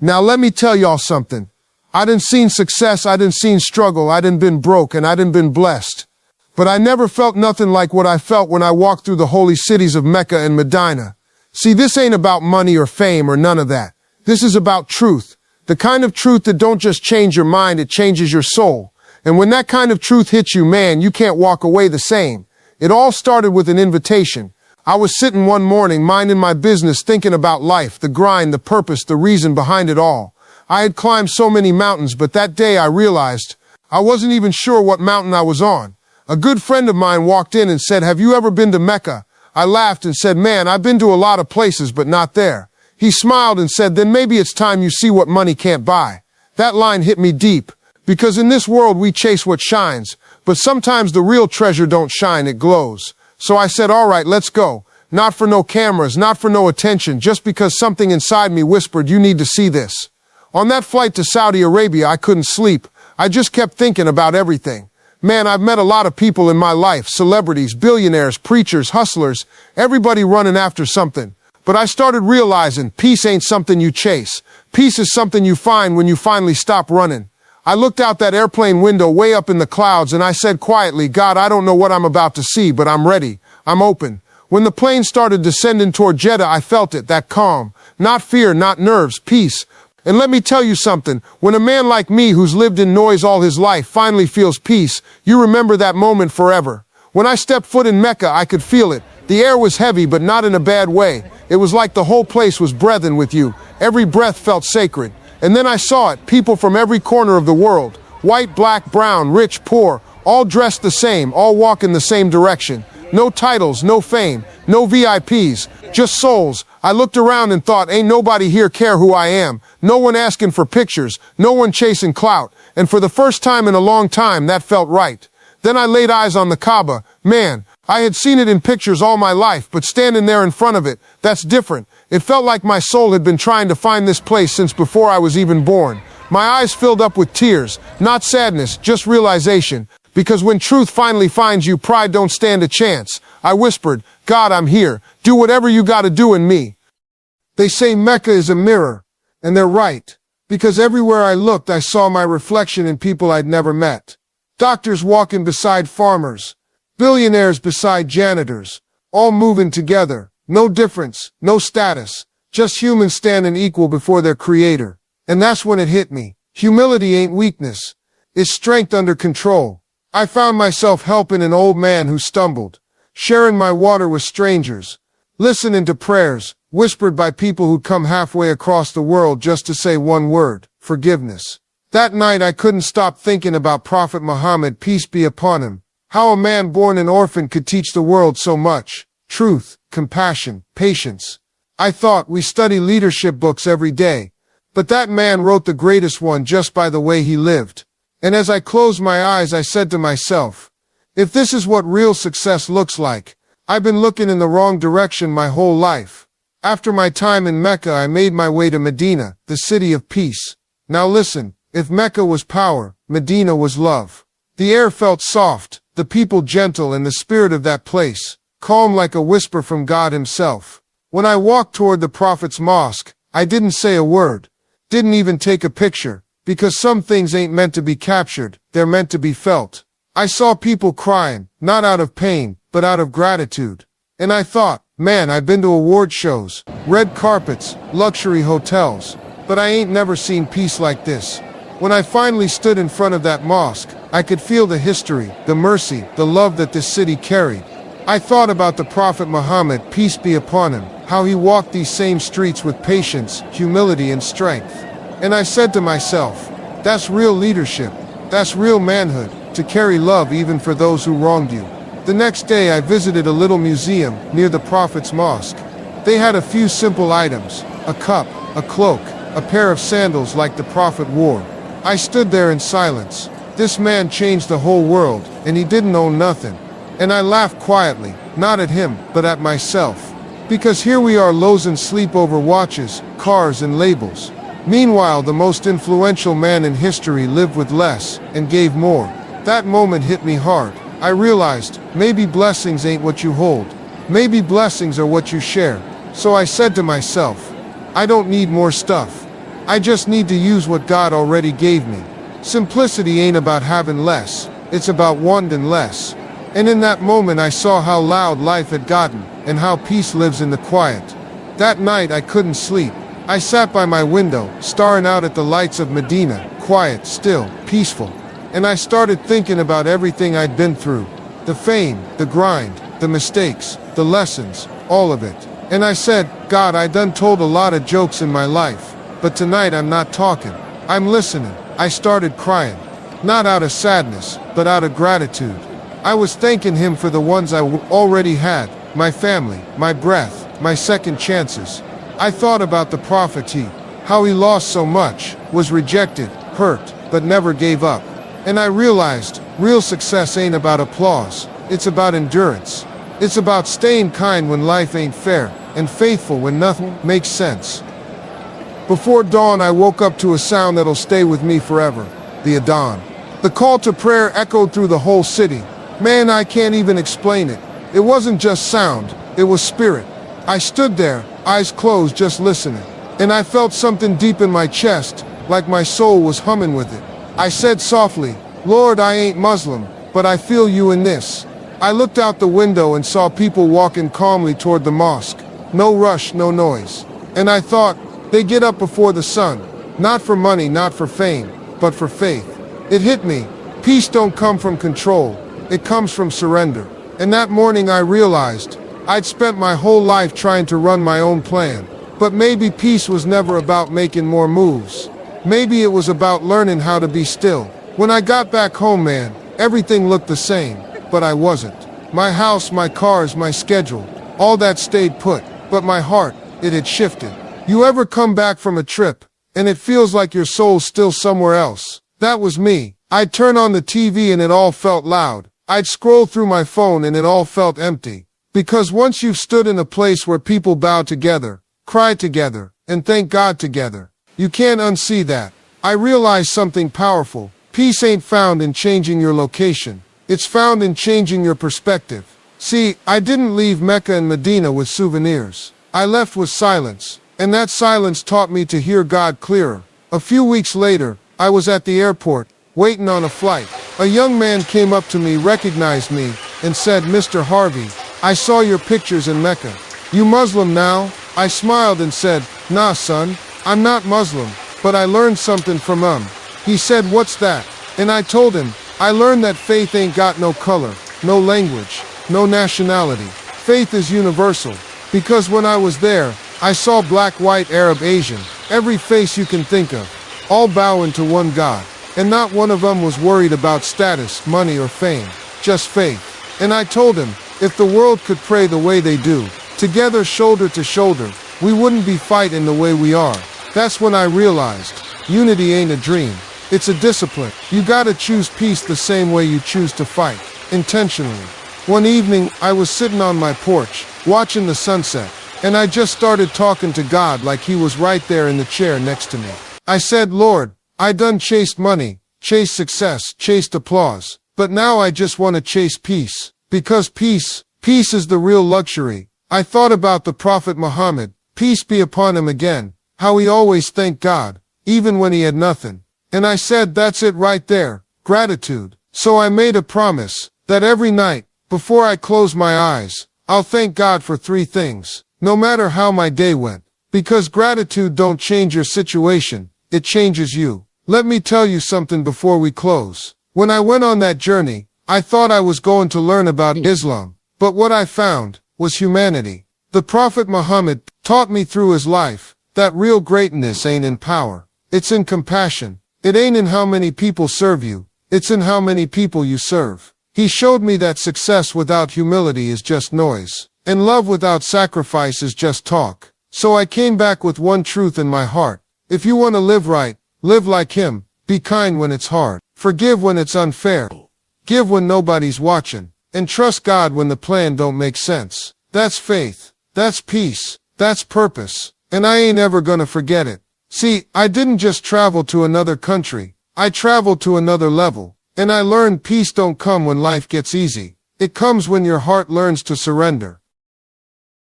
Now let me tell y'all something. I done seen success, I done seen struggle, I done been broke, and I done been blessed. But I never felt nothing like what I felt when I walked through the holy cities of Mecca and Madinah. See, this ain't about money or fame or none of that. This is about truth. The kind of truth that don't just change your mind, it changes your soul. And when that kind of truth hits you, man, you can't walk away the same. It all started with an invitation. I was sitting one morning, minding my business, thinking about life, the grind, the purpose, the reason behind it all. I had climbed so many mountains, but that day I realized I wasn't even sure what mountain I was on. A good friend of mine walked in and said, "Have you ever been to Mecca?" I laughed and said, "Man, I've been to a lot of places, but not there." He smiled and said, "Then maybe it's time you see what money can't buy." That line hit me deep, because in this world we chase what shines, but sometimes the real treasure don't shine, it glows. So I said, "All right, let's go." Not for no cameras, not for no attention, just because something inside me whispered, "You need to see this." On that flight to Saudi Arabia, I couldn't sleep. I just kept thinking about everything. Man, I've met a lot of people in my life, celebrities, billionaires, preachers, hustlers, everybody running after something. But I started realizing peace ain't something you chase. Peace is something you find when you finally stop running. I looked out that airplane window way up in the clouds and I said quietly, "God, I don't know what I'm about to see, but I'm ready. I'm open." When the plane started descending toward Jeddah, I felt it, that calm. Not fear, not nerves, peace. And let me tell you something, when a man like me who's lived in noise all his life finally feels peace, you remember that moment forever. When I stepped foot in Mecca, I could feel it. The air was heavy, but not in a bad way. It was like the whole place was breathing with you. Every breath felt sacred. And then I saw it, people from every corner of the world. White, black, brown, rich, poor, all dressed the same, all walking the same direction. No titles, no fame, no VIPs, just souls. I looked around and thought, ain't nobody here care who I am. No one asking for pictures, no one chasing clout. And for the first time in a long time, that felt right. Then I laid eyes on the Kaaba. Man, I had seen it in pictures all my life, but standing there in front of it, that's different. It felt like my soul had been trying to find this place since before I was even born. My eyes filled up with tears, not sadness, just realization. Because when truth finally finds you, pride don't stand a chance. I whispered, "God, I'm here. Do whatever you gotta do in me." They say Mecca is a mirror, and they're right. Because everywhere I looked, I saw my reflection in people I'd never met. Doctors walking beside farmers, billionaires beside janitors, all moving together. No difference, no status, just humans standing equal before their creator. And that's when it hit me. Humility ain't weakness. It's strength under control. I found myself helping an old man who stumbled, sharing my water with strangers, listening to prayers whispered by people who'd come halfway across the world just to say one word, forgiveness. That night I couldn't stop thinking about Prophet Muhammad, peace be upon him, how a man born an orphan could teach the world so much. Truth, compassion, patience. I thought we study leadership books every day, but that man wrote the greatest one just by the way he lived. And as I closed my eyes, I said to myself, if this is what real success looks like, I've been looking in the wrong direction my whole life. After my time in Mecca, I made my way to Medina, the city of peace. Now listen, if Mecca was power, Medina was love. The air felt soft, the people gentle, and the spirit of that place, calm like a whisper from God himself. When I walked toward the Prophet's mosque, I didn't say a word, didn't even take a picture. Because some things ain't meant to be captured, they're meant to be felt. I saw people crying, not out of pain, but out of gratitude. And I thought, man, I've been to award shows, red carpets, luxury hotels, but I ain't never seen peace like this. When I finally stood in front of that mosque, I could feel the history, the mercy, the love that this city carried. I thought about the Prophet Muhammad, peace be upon him, how he walked these same streets with patience, humility, and strength. And I said to myself, that's real leadership, that's real manhood, to carry love even for those who wronged you. The next day I visited a little museum near the Prophet's mosque. They had a few simple items, a cup, a cloak, a pair of sandals like the Prophet wore. I stood there in silence. This man changed the whole world, and he didn't own nothing. And I laughed quietly, not at him, but at myself. Because here we are losing sleep over watches, cars, and labels. Meanwhile, the most influential man in history lived with less and gave more. That moment hit me hard. I realized, maybe blessings ain't what you hold. Maybe blessings are what you share. So I said to myself, I don't need more stuff. I just need to use what God already gave me. Simplicity ain't about having less, it's about wanting less. And in that moment I saw how loud life had gotten, and how peace lives in the quiet. That night I couldn't sleep. I sat by my window, staring out at the lights of Medina, quiet, still, peaceful. And I started thinking about everything I'd been through. The fame, the grind, the mistakes, the lessons, all of it. And I said, God, I done told a lot of jokes in my life, but tonight I'm not talking. I'm listening. I started crying. Not out of sadness, but out of gratitude. I was thanking him for the ones I already had, my family, my breath, my second chances. I thought about the prophet, how he lost so much, was rejected, hurt, but never gave up. And I realized, real success ain't about applause, it's about endurance. It's about staying kind when life ain't fair, and faithful when nothing makes sense. Before dawn I woke up to a sound that'll stay with me forever, the Adhan. The call to prayer echoed through the whole city. Man, I can't even explain it. It wasn't just sound, it was spirit. I stood there, eyes closed, just listening. And I felt something deep in my chest, like my soul was humming with it. I said softly, Lord, I ain't Muslim, but I feel you in this. I looked out the window and saw people walking calmly toward the mosque. No rush, no noise. And I thought, they get up before the sun. Not for money, not for fame, but for faith. It hit me. Peace don't come from control. It comes from surrender. And that morning I realized, I'd spent my whole life trying to run my own plan. But maybe peace was never about making more moves. Maybe it was about learning how to be still. When I got back home, man, everything looked the same, but I wasn't. My house, my cars, my schedule, all that stayed put. But my heart, it had shifted. You ever come back from a trip, and it feels like your soul's still somewhere else? That was me. I'd turn on the TV and it all felt loud. I'd scroll through my phone and it all felt empty. Because once you've stood in a place where people bow together, cry together, and thank God together, you can't unsee that. I realized something powerful. Peace ain't found in changing your location. It's found in changing your perspective. See, I didn't leave Mecca and Medina with souvenirs. I left with silence, and that silence taught me to hear God clearer. A few weeks later, I was at the airport, waiting on a flight. A young man came up to me, recognized me, and said, Mr. Harvey, I saw your pictures in Mecca. You Muslim now? I smiled and said, Nah, son, I'm not Muslim, but I learned something from He said, what's that? And I told him, I learned that faith ain't got no color, no language, no nationality. Faith is universal. Because when I was there, I saw black, white, Arab, Asian, every face you can think of, all bowing to one God. And not one of them was worried about status, money, or fame, just faith. And I told him, if the world could pray the way they do, together shoulder to shoulder, we wouldn't be fighting the way we are. That's when I realized, unity ain't a dream, it's a discipline. You gotta choose peace the same way you choose to fight, intentionally. One evening, I was sitting on my porch, watching the sunset, and I just started talking to God like he was right there in the chair next to me. I said, Lord, I done chased money, chased success, chased applause, but now I just want to chase peace. Because peace is the real luxury. I thought about the Prophet Muhammad, peace be upon him again, how he always thanked God, even when he had nothing. And I said, that's it right there, gratitude. So I made a promise, that every night, before I close my eyes, I'll thank God for 3 things, no matter how my day went. Because gratitude don't change your situation, it changes you. Let me tell you something before we close. When I went on that journey, I thought I was going to learn about Islam, but what I found was humanity. The Prophet Muhammad taught me through his life that real greatness ain't in power, it's in compassion. It ain't in how many people serve you, it's in how many people you serve. He showed me that success without humility is just noise, and love without sacrifice is just talk. So I came back with one truth in my heart. If you want to live right, live like him. Be kind when it's hard. Forgive when it's unfair. Give when nobody's watching. And trust God when the plan don't make sense. That's faith. That's peace. That's purpose. And I ain't ever gonna forget it. See, I didn't just travel to another country. I traveled to another level. And I learned peace don't come when life gets easy. It comes when your heart learns to surrender.